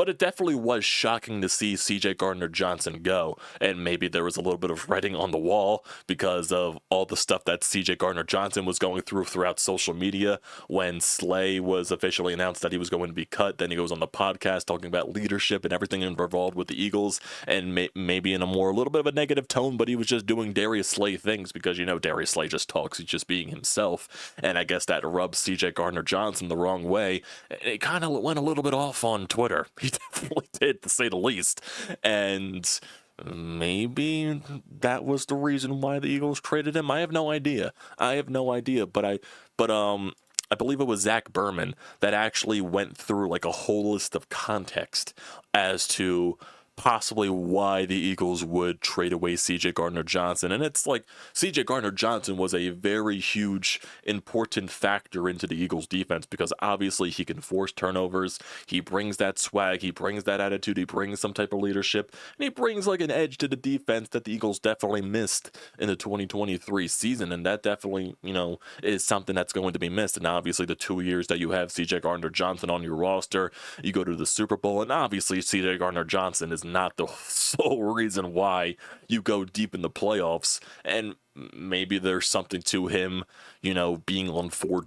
but it definitely was shocking to see CJ Gardner-Johnson go. And maybe there was a little bit of writing on the wall because of all the stuff that CJ Gardner-Johnson was going through throughout social media. When Slay was officially announced that he was going to be cut, then he goes on the podcast talking about leadership and everything involved with the Eagles, and maybe in a little bit of a negative tone, but he was just doing Darius Slay things because, Darius Slay just talks. He's just being himself. And I guess that rubbed CJ Gardner-Johnson the wrong way. It kind of went a little bit off on Twitter. He definitely did, to say the least. And maybe that was the reason why the Eagles traded him. I have no idea. But I believe it was Zach Berman that actually went through like a whole list of context as to possibly why the Eagles would trade away CJ Gardner-Johnson. And it's like CJ Gardner-Johnson was a very huge, important factor into the Eagles defense because obviously he can force turnovers. He brings that swag. He brings that attitude. He brings some type of leadership. And he brings like an edge to the defense that the Eagles definitely missed in the 2023 season. And that definitely, is something that's going to be missed. And obviously the 2 years that you have CJ Gardner-Johnson on your roster, you go to the Super Bowl, and obviously CJ Gardner-Johnson is not the sole reason why you go deep in the playoffs. And maybe there's something to him, being on four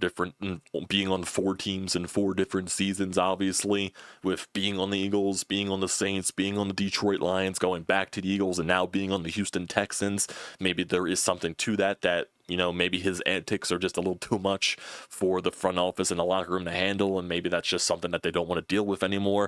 teams in 4 different seasons, obviously, with being on the Eagles, being on the Saints, being on the Detroit Lions, going back to the Eagles, and now being on the Houston Texans. Maybe there is something to that maybe his antics are just a little too much for the front office and the locker room to handle, and maybe that's just something that they don't want to deal with anymore.